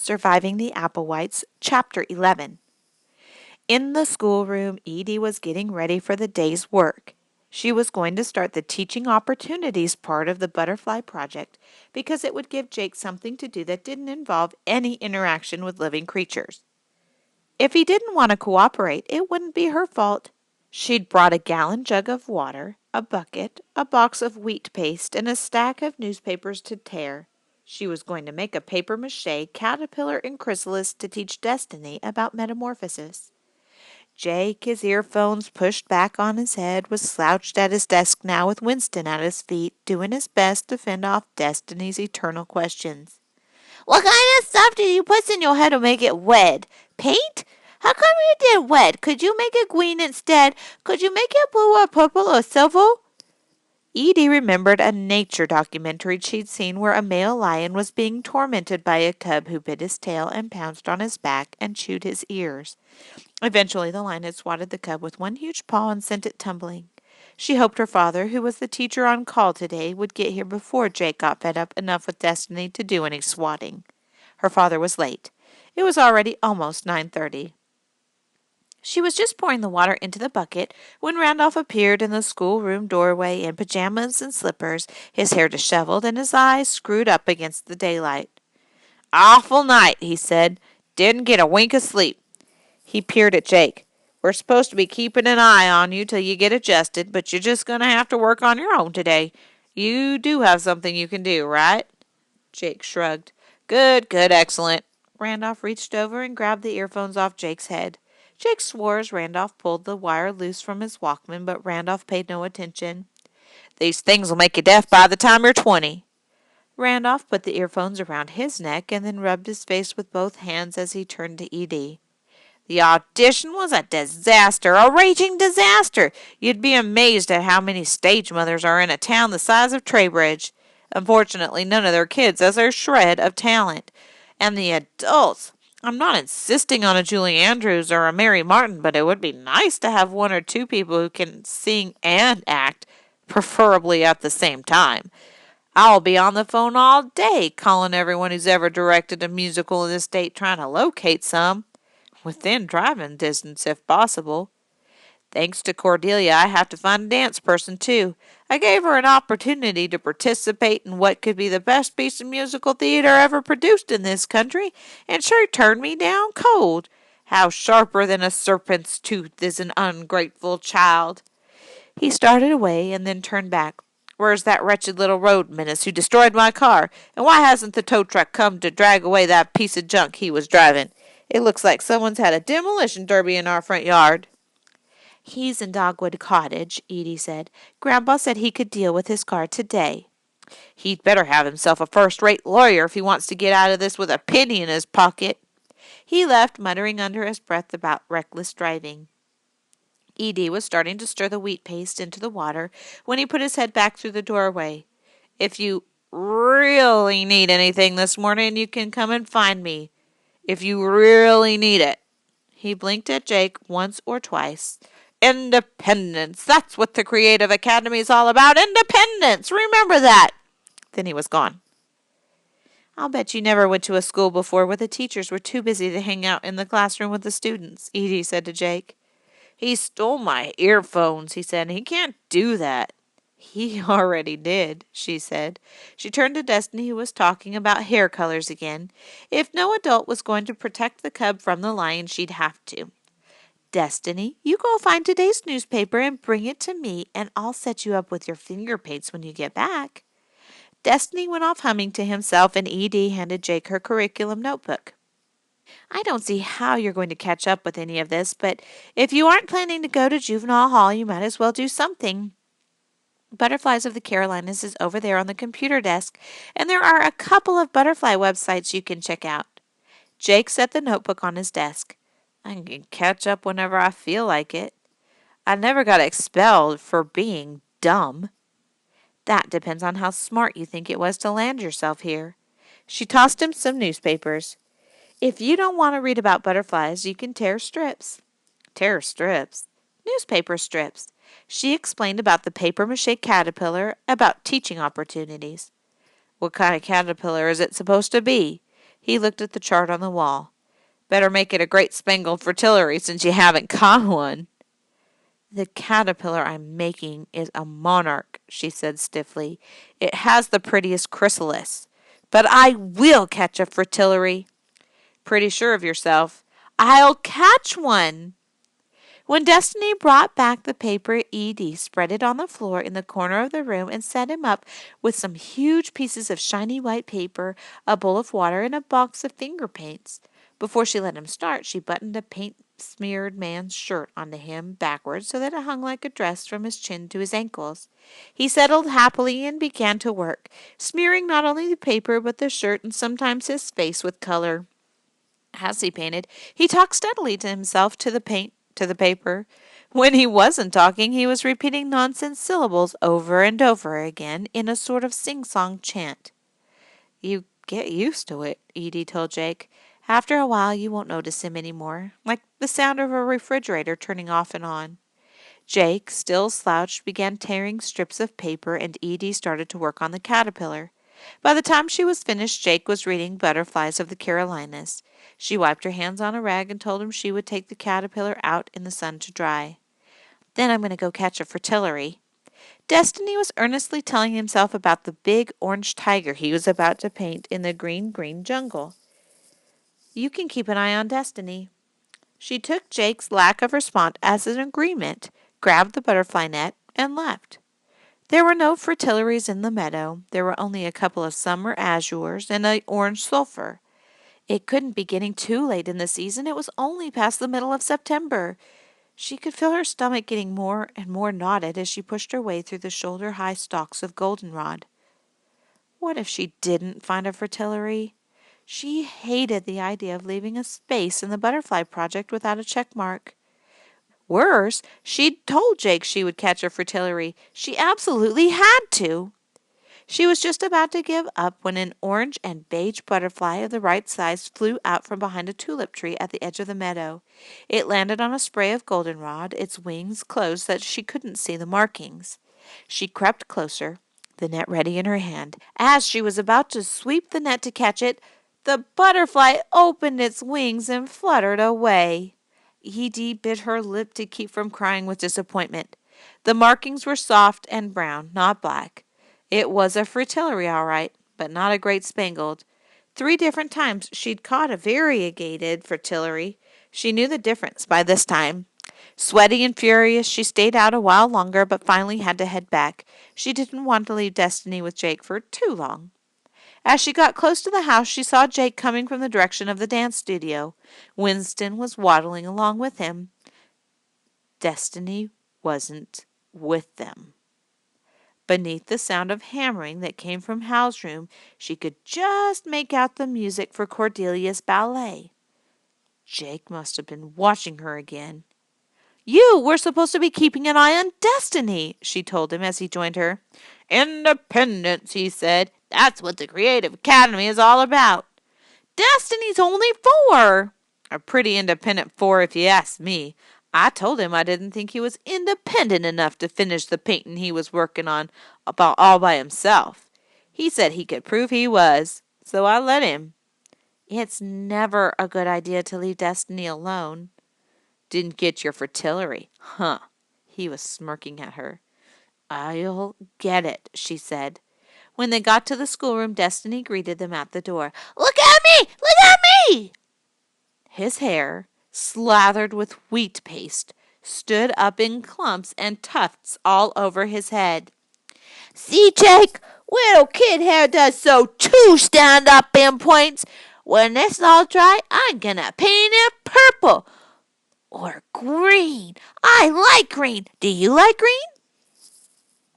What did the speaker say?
Surviving the Applewhites, Chapter 11. In the schoolroom, Edie was getting ready for the day's work. She was going to start the teaching opportunities part of the butterfly project because it would give Jake something to do that didn't involve any interaction with living creatures. If he didn't want to cooperate, it wouldn't be her fault. She'd brought a gallon jug of water, a bucket, a box of wheat paste, and a stack of newspapers to tear. She was going to make a papier-mâché caterpillar and chrysalis to teach Destiny about metamorphosis. Jake, his earphones pushed back on his head, was slouched at his desk now with Winston at his feet, doing his best to fend off Destiny's eternal questions. "What kind of stuff did you put in your head to make it red? Paint? How come you did red? Could you make it green instead? Could you make it blue or purple or silver?" Edie remembered a nature documentary she'd seen where a male lion was being tormented by a cub who bit his tail and pounced on his back and chewed his ears. Eventually the lion had swatted the cub with one huge paw and sent it tumbling. She hoped her father, who was the teacher on call today, would get here before Jake got fed up enough with Destiny to do any swatting. Her father was late. It was already almost 9:30. She was just pouring the water into the bucket when Randolph appeared in the schoolroom doorway in pajamas and slippers, his hair disheveled and his eyes screwed up against the daylight. "Awful night," he said. "Didn't get a wink of sleep." He peered at Jake. "We're supposed to be keeping an eye on you till you get adjusted, but you're just going to have to work on your own today. You do have something you can do, right?" Jake shrugged. "Good, excellent." Randolph reached over and grabbed the earphones off Jake's head. Jake swore as Randolph pulled the wire loose from his Walkman, but Randolph paid no attention. "These things will make you deaf by the time you're 20. Randolph put the earphones around his neck and then rubbed his face with both hands as he turned to Edie. "The audition was a disaster, a raging disaster. You'd be amazed at how many stage mothers are in a town the size of Traybridge. Unfortunately, none of their kids has a shred of talent. And the adults. I'm not insisting on a Julie Andrews or a Mary Martin, but it would be nice to have one or two people who can sing and act, preferably at the same time. I'll be on the phone all day calling everyone who's ever directed a musical in this state trying to locate some. Within driving distance, if possible. Thanks to Cordelia, I have to find a dance person, too. I gave her an opportunity to participate in what could be the best piece of musical theater ever produced in this country, and she turned me down cold. How sharper than a serpent's tooth is an ungrateful child." He started away and then turned back. "Where's that wretched little road menace who destroyed my car? And why hasn't the tow truck come to drag away that piece of junk he was driving? It looks like someone's had a demolition derby in our front yard." "He's in Dogwood Cottage," Edie said. "Grandpa said he could deal with his car today." "He'd better have himself a first-rate lawyer if he wants to get out of this with a penny in his pocket." He left, muttering under his breath about reckless driving. Edie was starting to stir the wheat paste into the water when he put his head back through the doorway. "If you really need anything this morning, you can come and find me. If you really need it." He blinked at Jake once or twice. "Independence. That's what the Creative Academy is all about. Independence. Remember that." Then he was gone. "I'll bet you never went to a school before where the teachers were too busy to hang out in the classroom with the students," Edie said to Jake. "He stole my earphones," he said. "He can't do that." "He already did," she said. She turned to Destiny, who was talking about hair colors again. If no adult was going to protect the cub from the lion, she'd have to. "Destiny, you go find today's newspaper and bring it to me, and I'll set you up with your finger paints when you get back." Destiny went off humming to himself, and Edie handed Jake her curriculum notebook. "I don't see how you're going to catch up with any of this, but if you aren't planning to go to juvenile hall, you might as well do something. Butterflies of the Carolinas is over there on the computer desk, and there are a couple of butterfly websites you can check out." Jake set the notebook on his desk. "I can catch up whenever I feel like it. I never got expelled for being dumb." "That depends on how smart you think it was to land yourself here." She tossed him some newspapers. "If you don't want to read about butterflies, you can tear strips." "Tear strips?" "Newspaper strips." She explained about the papier-mâché caterpillar, about teaching opportunities. "What kind of caterpillar is it supposed to be?" He looked at the chart on the wall. Better make it a great spangled fritillary since you haven't caught one. The caterpillar I'm making is a monarch, she said stiffly. It has the prettiest chrysalis. But I will catch a fritillary. Pretty sure of yourself. I'll catch one. When Destiny brought back the paper, Edie spread it on the floor in the corner of the room and set him up with some huge pieces of shiny white paper, a bowl of water, and a box of finger paints. Before she let him start, she buttoned a paint-smeared man's shirt onto him backwards so that it hung like a dress from his chin to his ankles. He settled happily and began to work, smearing not only the paper but the shirt and sometimes his face with color. As he painted, he talked steadily to himself to the paper. When he wasn't talking, he was repeating nonsense syllables over and over again in a sort of sing-song chant. You get used to it, Edie told Jake. After a while, you won't notice him any more, like the sound of a refrigerator turning off and on. Jake, still slouched, began tearing strips of paper, and Edie started to work on the caterpillar. By the time she was finished, Jake was reading Butterflies of the Carolinas. She wiped her hands on a rag and told him she would take the caterpillar out in the sun to dry. Then I'm going to go catch a fritillary. Destiny was earnestly telling himself about the big orange tiger he was about to paint in the green jungle. You can keep an eye on Destiny. She took Jake's lack of response as an agreement, grabbed the butterfly net, and left. There were no fritillaries in the meadow. There were only a couple of summer azures and an orange sulphur. It couldn't be getting too late in the season. It was only past the middle of September. She could feel her stomach getting more and more knotted as she pushed her way through the shoulder-high stalks of goldenrod. What if she didn't find a fritillary? She hated the idea of leaving a space in the butterfly project without a check mark. Worse, she'd told Jake she would catch a fritillary. She absolutely had to. She was just about to give up when an orange and beige butterfly of the right size flew out from behind a tulip tree at the edge of the meadow. It landed on a spray of goldenrod, its wings closed so that she couldn't see the markings. She crept closer, the net ready in her hand. As she was about to sweep the net to catch it, the butterfly opened its wings and fluttered away. Edie bit her lip to keep from crying with disappointment. The markings were soft and brown, not black. It was a fritillary, all right, but not a great spangled. 3 different times she'd caught a variegated fritillary. She knew the difference by this time. Sweaty and furious, she stayed out a while longer, but finally had to head back. She didn't want to leave Destiny with Jake for too long. As she got close to the house, she saw Jake coming from the direction of the dance studio. Winston was waddling along with him. Destiny wasn't with them. Beneath the sound of hammering that came from Hal's room, she could just make out the music for Cordelia's ballet. Jake must have been watching her again. You were supposed to be keeping an eye on Destiny, she told him as he joined her. Independence, he said. That's what the Creative Academy is all about. Destiny's only 4. A pretty independent 4 if you ask me. I told him I didn't think he was independent enough to finish the painting he was working on about all by himself. He said he could prove he was, so I let him. It's never a good idea to leave Destiny alone. Didn't get your fritillary, huh? He was smirking at her. I'll get it, she said. When they got to the schoolroom, Destiny greeted them at the door. Look at me! Look at me! His hair, slathered with wheat paste, stood up in clumps and tufts all over his head. See, Jake, little kid hair does so too stand up in points. When it's all dry, I'm gonna paint it purple or green. I like green. Do you like green?